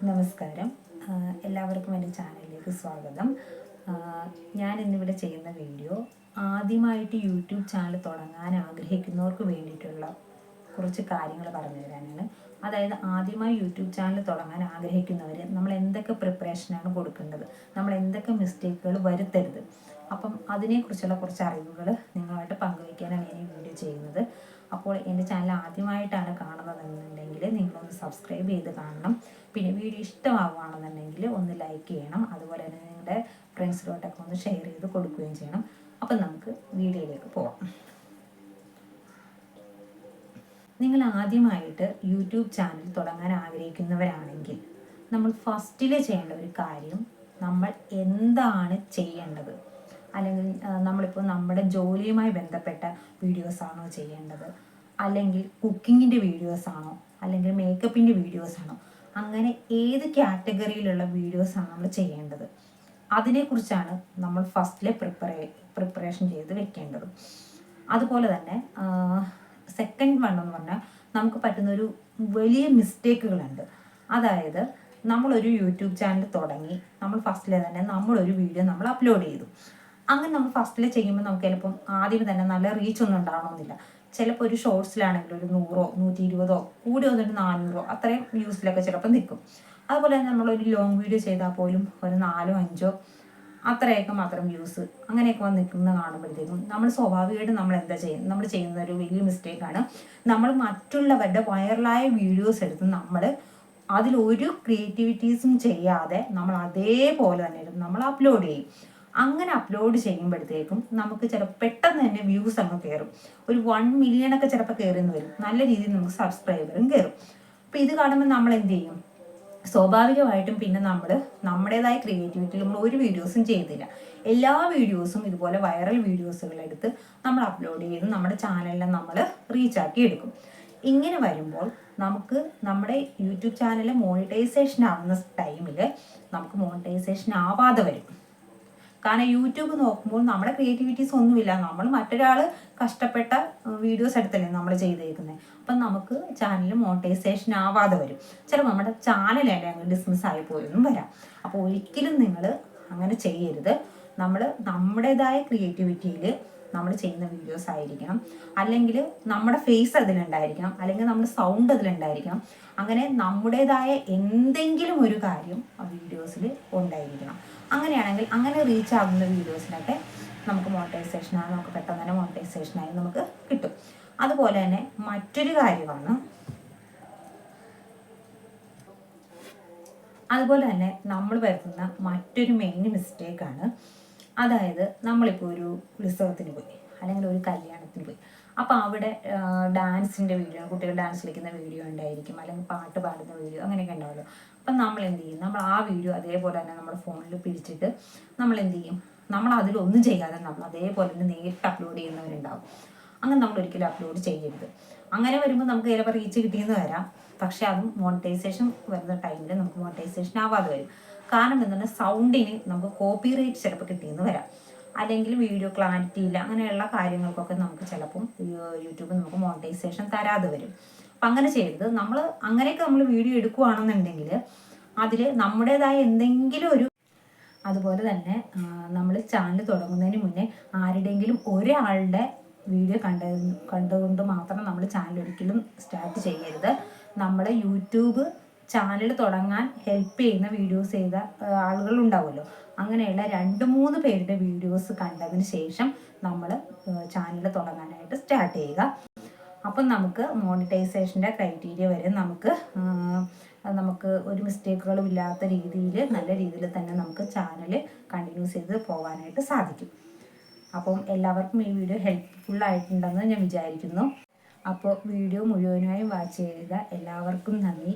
നമസ്കാരം. എല്ലാവർക്കും എൻ്റെ ചാനലിലേക്ക് സ്വാഗതം. ഞാൻ ഇന്നിവിടെ ചെയ്യുന്ന വീഡിയോ ആദ്യമായിട്ട് യൂട്യൂബ് ചാനൽ തുടങ്ങാൻ ആഗ്രഹിക്കുന്നവർക്ക് വേണ്ടിയിട്ടുള്ള കുറച്ച് കാര്യങ്ങൾ പറഞ്ഞു തരാനാണ്. അതായത് ആദ്യമായി യൂട്യൂബ് ചാനൽ തുടങ്ങാൻ ആഗ്രഹിക്കുന്നവർ നമ്മൾ എന്തൊക്കെ പ്രിപ്പറേഷനാണ് കൊടുക്കേണ്ടത്, നമ്മൾ എന്തൊക്കെ മിസ്റ്റേക്കുകൾ വരുത്തരുത്, അപ്പം അതിനെക്കുറിച്ചുള്ള കുറച്ച് അറിവുകൾ നിങ്ങളുമായിട്ട് പങ്കുവയ്ക്കാനാണ് ഞാൻ ഈ വീഡിയോ ചെയ്യുന്നത്. അപ്പോൾ എൻ്റെ ചാനൽ ആദ്യമായിട്ടാണ് കാണുന്നതെന്നുണ്ടെങ്കിൽ നിങ്ങളൊന്ന് സബ്സ്ക്രൈബ് ചെയ്ത് കാണണം. പിന്നെ വീഡിയോ ഇഷ്ടമാവുകയാണെന്നുണ്ടെങ്കിൽ ഒന്ന് ലൈക്ക് ചെയ്യണം. അതുപോലെ തന്നെ നിങ്ങളുടെ ഫ്രണ്ട്സിലോട്ടൊക്കെ ഒന്ന് ഷെയർ ചെയ്ത് കൊടുക്കുകയും ചെയ്യണം. അപ്പം നമുക്ക് വീഡിയോയിലേക്ക് പോവാം. നിങ്ങൾ ആദ്യമായിട്ട് യൂട്യൂബ് ചാനൽ തുടങ്ങാൻ ആഗ്രഹിക്കുന്നവരാണെങ്കിൽ നമ്മൾ ഫസ്റ്റിൽ ചെയ്യേണ്ട ഒരു കാര്യം, നമ്മൾ എന്താണ് ചെയ്യേണ്ടത്, അല്ലെങ്കിൽ നമ്മളിപ്പോൾ നമ്മുടെ ജോലിയുമായി ബന്ധപ്പെട്ട വീഡിയോസാണോ ചെയ്യേണ്ടത്, അല്ലെങ്കിൽ കുക്കിങ്ങിൻ്റെ വീഡിയോസാണോ, അല്ലെങ്കിൽ മേക്കപ്പിൻ്റെ വീഡിയോസാണോ, അങ്ങനെ ഏത് കാറ്റഗറിയിലുള്ള വീഡിയോസാണ് നമ്മൾ ചെയ്യേണ്ടത്, അതിനെക്കുറിച്ചാണ് നമ്മൾ ഫസ്റ്റിലെ പ്രിപ്പറേഷൻ ചെയ്ത് വെക്കേണ്ടത്. അതുപോലെ തന്നെ സെക്കൻഡ് വൺ എന്ന് പറഞ്ഞാൽ നമുക്ക് പറ്റുന്നൊരു വലിയ മിസ്റ്റേക്കുകളുണ്ട്. അതായത് നമ്മളൊരു യൂട്യൂബ് ചാനൽ തുടങ്ങി, നമ്മൾ ഫസ്റ്റിലെ തന്നെ നമ്മളൊരു വീഡിയോ നമ്മൾ അപ്ലോഡ് ചെയ്തു. അങ്ങനെ നമ്മൾ ഫസ്റ്റിൽ ചെയ്യുമ്പോൾ നമുക്ക് ചിലപ്പം ആദ്യം തന്നെ നല്ല റീച്ച് ഒന്നും ഉണ്ടാവണമെന്നില്ല. ചിലപ്പോൾ ഒരു ഷോർട്സിലാണെങ്കിൽ ഒരു 100, 120 കൂടി വന്നിട്ട് 400 അത്രയും വ്യൂസിലൊക്കെ ചിലപ്പോൾ നിൽക്കും. അതുപോലെ തന്നെ നമ്മളൊരു ലോങ് വീഡിയോ ചെയ്താൽ പോലും ഒരു 4, 5 അത്രയൊക്കെ മാത്രം വ്യൂസ് അങ്ങനെയൊക്കെ വന്ന് നിൽക്കുന്ന കാണുമ്പോഴത്തേക്കും നമ്മൾ സ്വാഭാവികമായിട്ട് നമ്മൾ എന്താ ചെയ്യുന്നത്, നമ്മൾ ചെയ്യുന്ന ഒരു വലിയ മിസ്റ്റേക്കാണ്. നമ്മൾ മറ്റുള്ളവരുടെ വൈറലായ വീഡിയോസ് എടുത്ത് നമ്മൾ അതിലൊരു ക്രിയേറ്റിവിറ്റീസും ചെയ്യാതെ നമ്മൾ അതേപോലെ തന്നെ നമ്മൾ അപ്ലോഡ് ചെയ്യും. അങ്ങനെ അപ്ലോഡ് ചെയ്യുമ്പോഴത്തേക്കും നമുക്ക് ചിലപ്പോൾ പെട്ടെന്ന് തന്നെ വ്യൂസ് അങ്ങ് കയറും. ഒരു 1 മില്യണൊക്കെ ചിലപ്പോൾ കയറിയെന്ന് വരും. നല്ല രീതിയിൽ നമുക്ക് സബ്സ്ക്രൈബറും കയറും. അപ്പോൾ ഇത് കാണുമ്പോൾ നമ്മൾ എന്ത് ചെയ്യും? സ്വാഭാവികമായിട്ടും പിന്നെ നമ്മൾ നമ്മുടേതായ ക്രിയേറ്റിവിറ്റി നമ്മൾ ഒരു വീഡിയോസും ചെയ്തില്ല. എല്ലാ വീഡിയോസും ഇതുപോലെ വൈറൽ വീഡിയോസുകൾ എടുത്ത് നമ്മൾ അപ്ലോഡ് ചെയ്ത് നമ്മുടെ ചാനലിനെ നമ്മൾ റീച്ചാക്കി എടുക്കും. ഇങ്ങനെ വരുമ്പോൾ നമുക്ക് നമ്മുടെ യൂട്യൂബ് ചാനൽ മോണിറ്റൈസേഷൻ ആവുന്ന ടൈമിൽ നമുക്ക് മോണിറ്റൈസേഷൻ ആവാതെ വരും. കാരണം യൂട്യൂബ് നോക്കുമ്പോൾ നമ്മുടെ ക്രിയേറ്റിവിറ്റീസ് ഒന്നുമില്ല, നമ്മൾ മറ്റൊരാൾ കഷ്ടപ്പെട്ട വീഡിയോസ് എടുത്തല്ലേ നമ്മൾ ചെയ്തേക്കുന്നത്. അപ്പം നമുക്ക് ചാനൽ മോണിറ്റൈസേഷൻ ആവാതെ വരും. ചിലപ്പോൾ നമ്മുടെ ചാനൽ തന്നെ അങ്ങ് ഡിസ്മിസ് ആയി പോയെന്നും വരാം. അപ്പോൾ ഒരിക്കലും നിങ്ങൾ അങ്ങനെ ചെയ്യരുത്. നമ്മൾ നമ്മുടേതായ ക്രിയേറ്റിവിറ്റിയിൽ നമ്മൾ ചെയ്യുന്ന വീഡിയോസ് ആയിരിക്കണം. അല്ലെങ്കിൽ നമ്മുടെ ഫേസ് അതിലുണ്ടായിരിക്കണം, അല്ലെങ്കിൽ നമ്മുടെ സൗണ്ട് അതിലുണ്ടായിരിക്കണം. അങ്ങനെ നമ്മുടേതായ എന്തെങ്കിലും ഒരു കാര്യം ആ വീഡിയോസിൽ ഉണ്ടായിരിക്കണം. അങ്ങനെയാണെങ്കിൽ അങ്ങനെ റീച്ച് ആകുന്ന വീഡിയോസിനൊക്കെ നമുക്ക് മോണിറ്റൈസേഷനാണ്, നമുക്ക് പെട്ടെന്ന് തന്നെ മോണിറ്റൈസേഷനായി നമുക്ക് കിട്ടും. അതുപോലെ തന്നെ മറ്റൊരു കാര്യമാണ്, അതുപോലെ തന്നെ നമ്മൾ വരുത്തുന്ന മറ്റൊരു മെയിൻ മിസ്റ്റേക്കാണ്, അതായത് നമ്മളിപ്പോൾ ഒരു ഉത്സവത്തിന് പോയി അല്ലെങ്കിൽ ഒരു കല്യാണത്തിന് പോയി. അപ്പോൾ അവിടെ ഡാൻസിൻ്റെ വീഡിയോ, കുട്ടികൾ ഡാൻസ് കളിക്കുന്ന വീഡിയോ ഉണ്ടായിരിക്കും, അല്ലെങ്കിൽ പാട്ട് പാടുന്ന വീഡിയോ അങ്ങനെയൊക്കെ ഉണ്ടാവുമല്ലോ. അപ്പം നമ്മൾ എന്ത് ചെയ്യും? നമ്മൾ ആ വീഡിയോ അതേപോലെ തന്നെ നമ്മുടെ ഫോണിൽ പിടിച്ചിട്ട് നമ്മൾ എന്ത് ചെയ്യും? നമ്മൾ അതിലൊന്നും ചെയ്യാതെ നമ്മൾ അതേപോലെ തന്നെ നേരിട്ട് അപ്ലോഡ് ചെയ്യുന്നവരുണ്ടാവും. അങ്ങനെ നമ്മൾ ഒരിക്കലും അപ്ലോഡ് ചെയ്യരുത്. അങ്ങനെ വരുമ്പോൾ നമുക്ക് ചിലപ്പോൾ റീച്ച് കിട്ടിയെന്ന് വരാം, പക്ഷേ അതും മോണിറ്റൈസേഷൻ വരുന്ന ടൈമിൽ നമുക്ക് മോണിറ്റൈസേഷൻ ആവാതെ വരും. കാരണം എന്താണ്? സൗണ്ടിന് നമുക്ക് കോപ്പി റൈറ്റ് ചിലപ്പോൾ കിട്ടിയെന്ന് വരാം, അല്ലെങ്കിൽ വീഡിയോ ക്ലാരിറ്റി ഇല്ല, അങ്ങനെയുള്ള കാര്യങ്ങൾക്കൊക്കെ നമുക്ക് ചിലപ്പം യൂട്യൂബ് നമുക്ക് മോണിറ്റൈസേഷൻ തരാതെ വരും. അപ്പം അങ്ങനെ ചെയ്യരുത്. നമ്മൾ അങ്ങനെയൊക്കെ നമ്മൾ വീഡിയോ എടുക്കുകയാണെന്നുണ്ടെങ്കിൽ അതിൽ നമ്മുടേതായ എന്തെങ്കിലും ഒരു, അതുപോലെ തന്നെ നമ്മൾ ചാനൽ തുടങ്ങുന്നതിന് മുന്നേ ആരുടെയെങ്കിലും ഒരാളുടെ വീഡിയോ കണ്ടുകൊണ്ട് മാത്രം നമ്മൾ ചാനൽ ഒരിക്കലും സ്റ്റാർട്ട് ചെയ്യരുത്. നമ്മൾ യൂട്യൂബ് ചാനൽ തുടങ്ങാൻ ഹെൽപ്പ് ചെയ്യുന്ന വീഡിയോസ് ചെയ്ത ആളുകളുണ്ടാവുമല്ലോ, അങ്ങനെയുള്ള 2-3 പേരുടെ വീഡിയോസ് കണ്ടതിന് ശേഷം നമ്മൾ ചാനൽ തുടങ്ങാനായിട്ട് സ്റ്റാർട്ട് ചെയ്യുക. അപ്പം നമുക്ക് മോണിറ്റൈസേഷൻ്റെ ക്രൈറ്റീരിയ വരെ നമുക്ക് ഒരു മിസ്റ്റേക്കുകളും ഇല്ലാത്ത രീതിയിൽ നല്ല രീതിയിൽ തന്നെ നമുക്ക് ചാനൽ കണ്ടിന്യൂസ് ചെയ്ത് പോകാനായിട്ട് സാധിക്കും. അപ്പം എല്ലാവർക്കും ഈ വീഡിയോ ഹെൽപ്ഫുള്ളായിട്ടുണ്ടെന്ന് ഞാൻ വിചാരിക്കുന്നു. അപ്പോൾ വീഡിയോ മുഴുവനായും വാച്ച് ചെയ്യുക. എല്ലാവർക്കും നന്ദി.